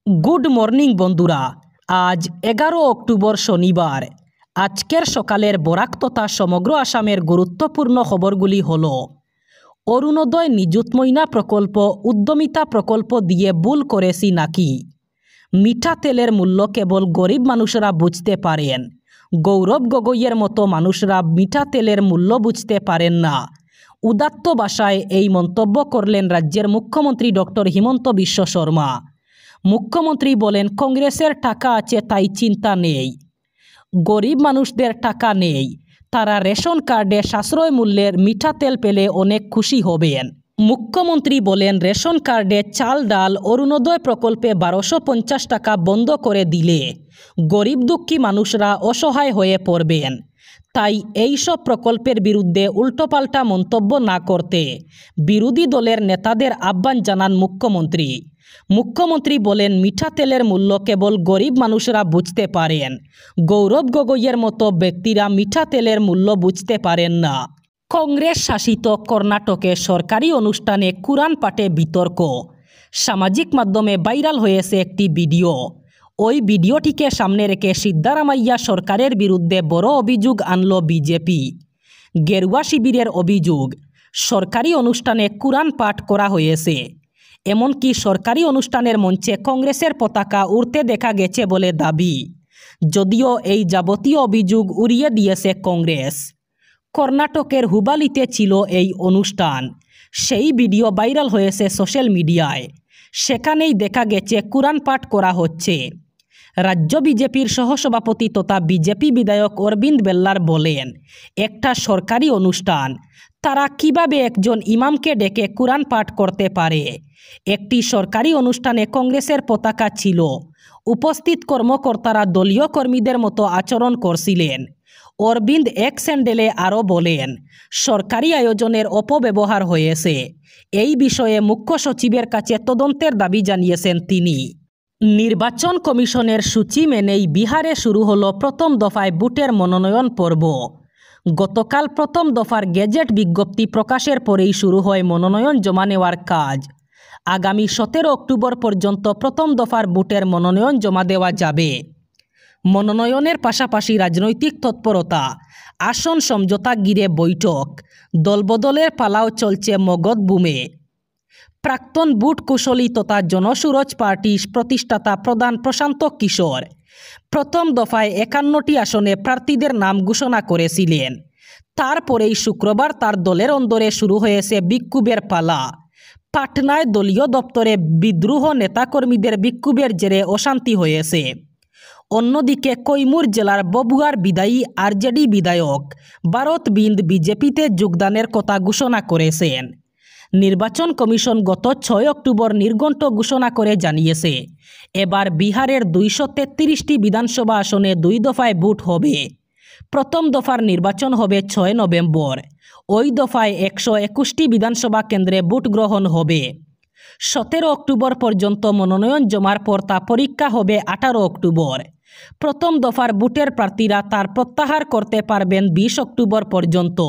Good morning বন্ধুরা। আজ 11 October শনিবার। আজকের সকালের বরাক তথা সমগ্র আসামের গুরুত্বপূর্ণ খবরগুলি হল: অরুণোদয় নিযুত ময়না প্রকল্প উদ্যমিতা প্রকল্প দিয়ে ভুল করেছি নাকি? মিঠা তেলের মূল্য কেবল গরিব মানুষরা বুঝতে পারেন। গৌরব গগৈয়ের মতো মানুষরা মিঠা তেলের মূল্য বুঝতে পারেন না। উদাত্ত ভাষায় এই মন্তব্য করলেন রাজ্যের মুখ্যমন্ত্রী ডক্টর হিমন্ত বিশ্ব শর্মা। মুখ্যমন্ত্রী বলেন, কংগ্রেসের টাকা আছে তাই চিন্তা নেই। গরিব মানুষদের টাকা নেই, তারা রেশন কার্ডে সাশ্রয় মূল্যের মিঠা তেল পেলে অনেক খুশি হবেন। মুখ্যমন্ত্রী বলেন, রেশন কার্ডে চাল ডাল অরুণোদয় প্রকল্পে 1250 টাকা বন্ধ করে দিলে গরিব দুঃখী মানুষরা অসহায় হয়ে পড়বেন। তাই এই সব প্রকল্পের বিরুদ্ধে উল্টোপাল্টা মন্তব্য না করতে বিরোধী দলের নেতাদের আহ্বান জানান মুখ্যমন্ত্রী। মুখ্যমন্ত্রী বলেন, মিঠা তেলের মূল্য কেবল গরিব মানুষরা বুঝতে পারেন। গৌরব গগৈয়ের মতো ব্যক্তিরা মিঠা তেলের মূল্য বুঝতে পারেন না। কংগ্রেস শাসিত কর্ণাটকে সরকারি অনুষ্ঠানে কুরআন পাঠে বিতর্ক। সামাজিক মাধ্যমে ভাইরাল হয়েছে একটি ভিডিও। ওই ভিডিওটিকে সামনে রেখে সিদ্ধারামাইয়া সরকারের বিরুদ্ধে বড় অভিযোগ আনল বিজেপি। গেরুয়া শিবিরের অভিযোগ, সরকারি অনুষ্ঠানে কুরআন পাঠ করা হয়েছে। এমনকি সরকারি অনুষ্ঠানের মঞ্চে কংগ্রেসের পতাকা উড়তে দেখা গেছে বলে দাবি। যদিও এই যাবতীয় অভিযোগ উড়িয়ে দিয়েছে কংগ্রেস। কর্ণাটকের হুবালিতে ছিল এই অনুষ্ঠান। সেই ভিডিও ভাইরাল হয়েছে সোশ্যাল মিডিয়ায়। সেখানেই দেখা গেছে কুরআন পাঠ করা হচ্ছে। রাজ্য বিজেপির সহসভাপতি তথা বিজেপি বিধায়ক অরবিন্দ বেল্লার বলেন, একটা সরকারি অনুষ্ঠান, তারা কিভাবে একজন ইমামকে ডেকে কুরআন পাঠ করতে পারে? একটি সরকারি অনুষ্ঠানে কংগ্রেসের পতাকা ছিল। উপস্থিত কর্মকর্তারা দলীয় কর্মীদের মতো আচরণ করছিলেন। অরবিন্দ এক স্যান্ডেলে আরও বলেন, সরকারি আয়োজনের অপব্যবহার হয়েছে। এই বিষয়ে মুখ্য সচিবের কাছে তদন্তের দাবি জানিয়েছেন তিনি। নির্বাচন কমিশনের সূচি মেনেই বিহারে শুরু হলো প্রথম দফায় ভোটের মনোনয়ন পর্ব। গতকাল প্রথম দফার গেজেট বিজ্ঞপ্তি প্রকাশের পরেই শুরু হয় মনোনয়ন জমা নেওয়ার কাজ। আগামী 17 অক্টোবর পর্যন্ত প্রথম দফার ভোটের মনোনয়ন জমা দেওয়া যাবে। মনোনয়নের পাশাপাশি রাজনৈতিক তৎপরতা, আসন সমঝোতা ঘিরে বৈঠক, দলবদলের পালাও চলছে মগধ বুমে। প্রাক্তন বুট কুশলী তথা জনসুরজ পার্টি প্রতিষ্ঠাতা প্রধান প্রশান্ত কিশোর প্রথম দফায় 51টি আসনে প্রার্থীদের নাম ঘোষণা করেছিলেন। তারপরেই শুক্রবার তার দলের অন্দরে শুরু হয়েছে বিক্ষোভের পালা। পাটনায় দলীয় দপ্তরে বিদ্রোহ, নেতাকর্মীদের বিক্ষোভের জেরে অশান্তি হয়েছে। অন্যদিকে কৈমুর জেলার ববুয়ার বিদায়ী আরজেডি বিধায়ক ভারত বিন্দ বিজেপিতে যোগদানের কথা ঘোষণা করেছেন। নির্বাচন কমিশন গত 6 অক্টোবর নির্ঘণ্ট ঘোষণা করে জানিয়েছে, এবার বিহারের 233টি বিধানসভা আসনে 2 দফায় ভোট হবে। প্রথম দফার নির্বাচন হবে 6 নভেম্বর। ওই দফায় 121টি বিধানসভা কেন্দ্রে ভোট গ্রহণ হবে। 17 অক্টোবর পর্যন্ত মনোনয়ন জমার পর তা পরীক্ষা হবে 18 অক্টোবর। প্রথম দফার ভোটের প্রার্থীরা তার প্রত্যাহার করতে পারবেন 20 অক্টোবর পর্যন্ত।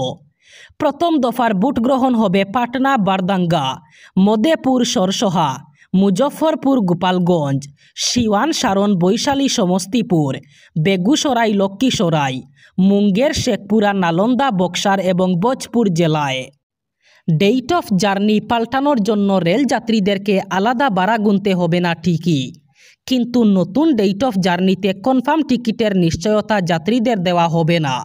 প্রথম দফার ভোট গ্রহণ হবে পাটনা, বারদাঙ্গা, মধেপুর, সরসহা, মুজফ্ফরপুর, গোপালগঞ্জ, সিওয়ান, সারন, বৈশালী, সমস্তিপুর, বেগুসরাই, লক্ষ্মীসরাই, মুঙ্গের, শেখপুরা, নালন্দা, বক্সার এবং ভোজপুর জেলায়। ডেট অফ জার্নি পাল্টানোর জন্য রেল যাত্রীদেরকে আলাদা ভাড়া গুনতে হবে না ঠিকই, কিন্তু নতুন ডেট অফ জার্নিতে কনফার্ম টিকিটের নিশ্চয়তা যাত্রীদের দেওয়া হবে না।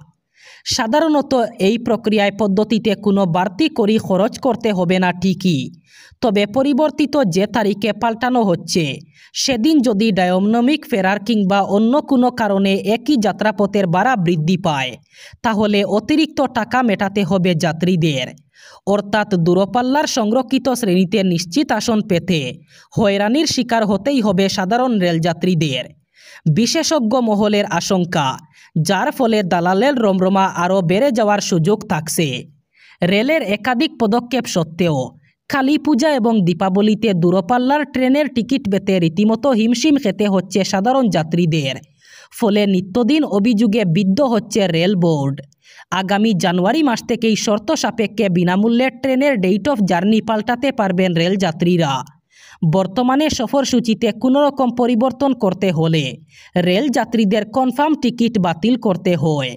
সাধারণত এই প্রক্রিয়ায় পদ্ধতিতে কোনো বাড়তি করি খরচ করতে হবে না ঠিকই, তবে পরিবর্তিত যে তারিখে পাল্টানো হচ্ছে সেদিন যদি ডায়নামিক ফেরার কিংবা অন্য কোনো কারণে একই যাত্রাপথের ভাড়া বৃদ্ধি পায়, তাহলে অতিরিক্ত টাকা মেটাতে হবে যাত্রীদের। অর্থাৎ দূরপাল্লার সংরক্ষিত শ্রেণীতে নিশ্চিত আসন পেতে হয়রানির শিকার হতেই হবে সাধারণ রেলযাত্রীদের। বিশেষজ্ঞ মহলের আশঙ্কা, যার ফলে দালালের রমরমা আরও বেড়ে যাওয়ার সুযোগ থাকছে। রেলের একাধিক পদক্ষেপ সত্ত্বেও কালী পূজা এবং দীপাবলিতে দূরপাল্লার ট্রেনের টিকিট পেতে রীতিমতো হিমশিম খেতে হচ্ছে সাধারণ যাত্রীদের। ফলে নিত্যদিন অভিযোগে বিদ্ধ হচ্ছে রেল বোর্ড। আগামী জানুয়ারি মাস থেকেই শর্ত সাপেক্ষে বিনামূল্যে ট্রেনের ডেট অফ জার্নি পাল্টাতে পারবেন রেলযাত্রীরা। বর্তমানে সফরসূচিতে কোনো রকম পরিবর্তন করতে হলে রেল যাত্রীদের কনফার্ম টিকিট বাতিল করতে হয়,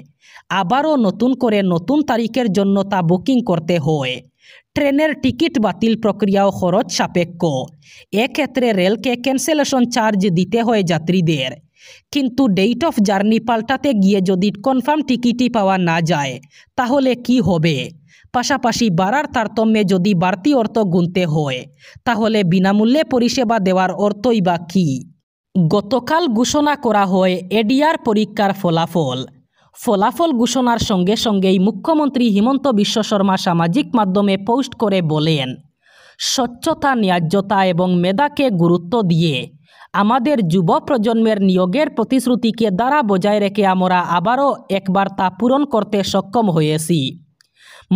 আবারও নতুন করে নতুন তারিখের জন্য তা বুকিং করতে হয়। ট্রেনের টিকিট বাতিল প্রক্রিয়াও খরচ সাপেক্ষ। এক্ষেত্রে রেলকে ক্যান্সেলেশন চার্জ দিতে হয় যাত্রীদের। কিন্তু ডেট অফ জার্নি পাল্টাতে গিয়ে যদি কনফার্ম টিকিটই পাওয়া না যায় তাহলে কি হবে? পাশাপাশি ভাড়ার তারতম্যে যদি বাড়তি অর্থ গুনতে হয় তাহলে বিনামূল্যে পরিষেবা দেওয়ার অর্থই বা কী? গতকাল ঘোষণা করা হয় এডিআর পরীক্ষার ফলাফল ঘোষণার সঙ্গে সঙ্গেই মুখ্যমন্ত্রী হিমন্ত বিশ্ব শর্মা সামাজিক মাধ্যমে পোস্ট করে বলেন, স্বচ্ছতা, ন্যায্যতা এবং মেধাকে গুরুত্ব দিয়ে আমাদের যুব প্রজন্মের নিয়োগের প্রতিশ্রুতিকে দ্বারা বজায় রেখে আমরা আবারও একবার তা পূরণ করতে সক্ষম হয়েছি।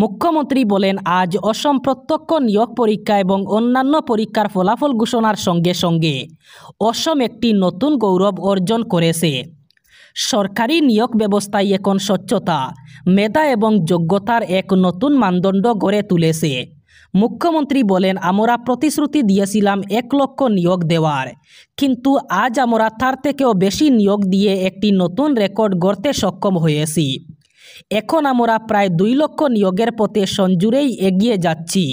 মুখ্যমন্ত্রী বলেন, আজ অসম প্রত্যক্ষ নিয়োগ পরীক্ষা এবং অন্যান্য পরীক্ষার ফলাফল ঘোষণার সঙ্গে সঙ্গে অসম একটি নতুন গৌরব অর্জন করেছে। সরকারি নিয়োগ ব্যবস্থায় এখন স্বচ্ছতা, মেধা এবং যোগ্যতার এক নতুন মানদণ্ড গড়ে তুলেছে। মুখ্যমন্ত্রী বলেন, আমরা প্রতিশ্রুতি দিয়েছিলাম 1 লক্ষ নিয়োগ দেওয়ার, কিন্তু আজ আমরা তার থেকেও বেশি নিয়োগ দিয়ে একটি নতুন রেকর্ড গড়তে সক্ষম হয়েছি। এখন আমরা প্রায় 2 লক্ষ নিয়োগের পথে সঞ্জুরেই এগিয়ে যাচ্ছি।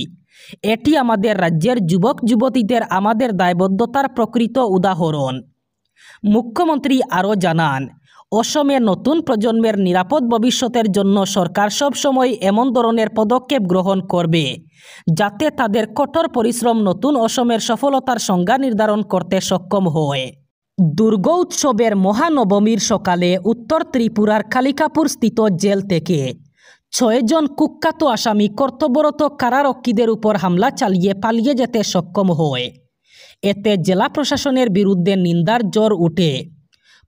এটি আমাদের রাজ্যের যুবক যুবতীদের আমাদের দায়বদ্ধতার প্রকৃত উদাহরণ। মুখ্যমন্ত্রী আরও জানান, অসমে নতুন প্রজন্মের নিরাপদ ভবিষ্যতের জন্য সরকার সবসময় এমন ধরনের পদক্ষেপ গ্রহণ করবে যাতে তাদের কঠোর পরিশ্রম নতুন অসমের সফলতার সংজ্ঞা নির্ধারণ করতে সক্ষম হয়। দুর্গোৎসবের মহানবমীর সকালে উত্তর ত্রিপুরার কালিকাপুর স্থিত জেল থেকে 6 জন কুখ্যাত আসামি কর্তব্যরত কারারক্ষীদের উপর হামলা চালিয়ে পালিয়ে যেতে সক্ষম হয়। এতে জেলা প্রশাসনের বিরুদ্ধে নিন্দার জ্বর ওঠে।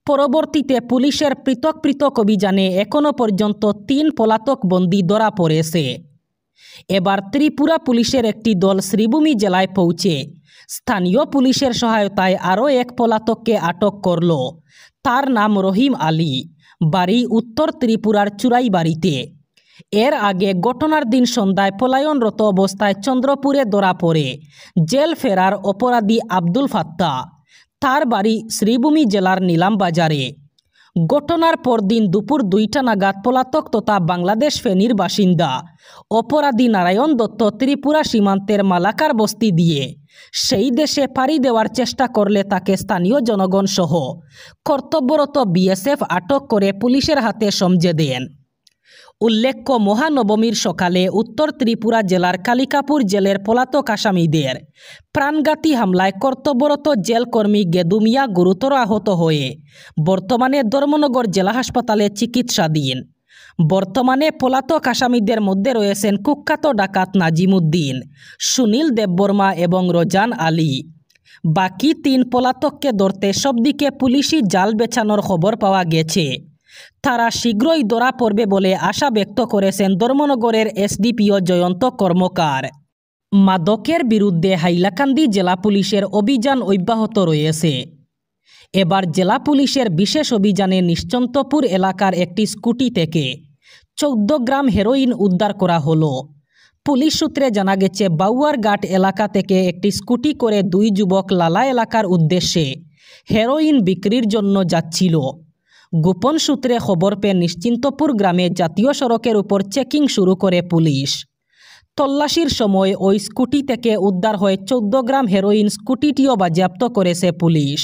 পরবর্তীতে পুলিশের পৃথক অভিযানে এখনও পর্যন্ত 3 পলাতক বন্দী ধরা পড়েছে। এবার ত্রিপুরা পুলিশের একটি দল শ্রীভূমি জেলায় পৌঁছে স্থানীয় পুলিশের সহায়তায় আরও এক পলাতককে আটক করল। তার নাম রহিম আলী, বাড়ি উত্তর ত্রিপুরার চুরাইবাড়িতে। এর আগে ঘটনার দিন সন্ধ্যায় পলায়নরত অবস্থায় চন্দ্রপুরে ধরা পড়ে জেল ফেরার অপরাধী আব্দুল ফাত্তা। তার বাড়ি শ্রীভূমি জেলার নীলামবাজারে। ঘটনার পরদিন দুপুর 2টা নাগাদ পলাতক তথা বাংলাদেশ ফেনীর বাসিন্দা অপরাধী নারায়ণ দত্ত ত্রিপুরা সীমান্তের মালাকার বস্তি দিয়ে সেই দেশে পাড়ি দেওয়ার চেষ্টা করলে তাকে স্থানীয় জনগণ সহ কর্তব্যরত বিএসএফ আটক করে পুলিশের হাতে সমঝে দেন। উল্লেখ্য, মহানবমীর সকালে উত্তর ত্রিপুরা জেলার কালিকাপুর জেলের পলাতক আসামিদের প্রাণঘাতী হামলায় কর্তব্যরত জেলকর্মী গেদু মিয়া গুরুতর আহত হয়ে বর্তমানে ধর্মনগর জেলা হাসপাতালে চিকিৎসাধীন। বর্তমানে পলাতক আসামিদের মধ্যে রয়েছেন কুখ্যাত ডাকাত নাজিমুদ্দিন, সুনীল দেববর্মা এবং রোজান আলী। বাকি 3 পলাতককে ধরতে সবদিকে পুলিশি জাল বেছানোর খবর পাওয়া গেছে। তারা শীঘ্রই ধরা পড়বে বলে আশা ব্যক্ত করেছেন ধর্মনগরের এসডিপিও জয়ন্ত কর্মকার। মাদকের বিরুদ্ধে হাইলাকান্দি জেলা পুলিশের অভিযান অব্যাহত রয়েছে। এবার জেলা পুলিশের বিশেষ অভিযানে নিশ্চন্তপুর এলাকার একটি স্কুটি থেকে 14 গ্রাম হেরোইন উদ্ধার করা হলো। পুলিশ সূত্রে জানা গেছে, বাউয়ারঘাট এলাকা থেকে একটি স্কুটি করে 2 যুবক লালা এলাকার উদ্দেশ্যে হেরোইন বিক্রির জন্য যাচ্ছিল। গোপন সূত্রে খবর পেয়ে নিশ্চিন্তপুর গ্রামে জাতীয় সড়কের উপর চেকিং শুরু করে পুলিশ। তল্লাশির সময় ওই স্কুটি থেকে উদ্ধার হয় 14 গ্রাম হেরোইন। স্কুটিটিও বাজেয়াপ্ত করেছে পুলিশ।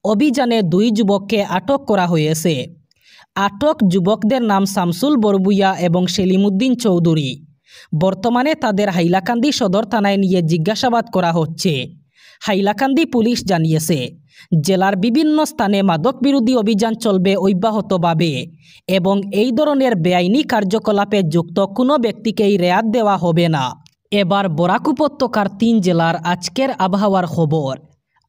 অভিযানে 2 যুবককে আটক করা হয়েছে। আটক যুবকদের নাম শামসুল বরবুইয়া এবং সেলিমউদ্দিন চৌধুরী। বর্তমানে তাদের হাইলাকান্দি সদর থানায় নিয়ে জিজ্ঞাসাবাদ করা হচ্ছে। হাইলাকান্দি পুলিশ জানিয়েছে, জেলার বিভিন্ন স্থানে মাদক বিরোধী অভিযান চলবে অব্যাহতভাবে এবং এই ধরনের বেআইনি কার্যকলাপে যুক্ত কোনো ব্যক্তিকেই রেয়াত দেওয়া হবে না। এবার বরাক উপত্যকার 3 জেলার আজকের আবহাওয়ার খবর।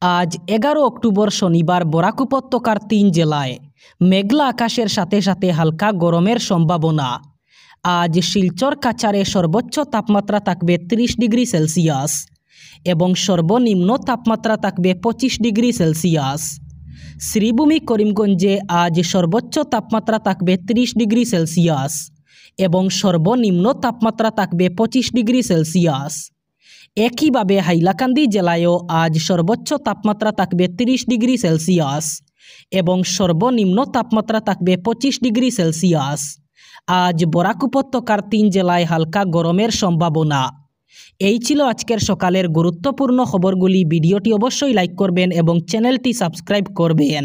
আজ 11 অক্টোবর শনিবার বরাক উপত্যকার 3 জেলায় মেঘলা আকাশের সাথে সাথে হালকা গরমের সম্ভাবনা। আজ শিলচর কাছাড়ে সর্বোচ্চ তাপমাত্রা থাকবে 30 ডিগ্রি সেলসিয়াস এবং সর্বনিম্ন তাপমাত্রা থাকবে 25 ডিগ্রি সেলসিয়াস। শ্রীভূমি করিমগঞ্জে আজ সর্বোচ্চ তাপমাত্রা থাকবে 30 ডিগ্রি সেলসিয়াস এবং সর্বনিম্ন তাপমাত্রা থাকবে 25 ডিগ্রি সেলসিয়াস। একইভাবে হাইলাকান্দি জেলায়ও আজ সর্বোচ্চ তাপমাত্রা থাকবে 30 ডিগ্রি সেলসিয়াস এবং সর্বনিম্ন তাপমাত্রা থাকবে 25 ডিগ্রি সেলসিয়াস। আজ বরাক উপত্যকার 3 জেলায় হালকা গরমের সম্ভাবনা। এই ছিল আজকের সকালের গুরুত্বপূর্ণ খবরগুলি। ভিডিওটি অবশ্যই লাইক করবেন এবং চ্যানেলটি সাবস্ক্রাইব করবেন।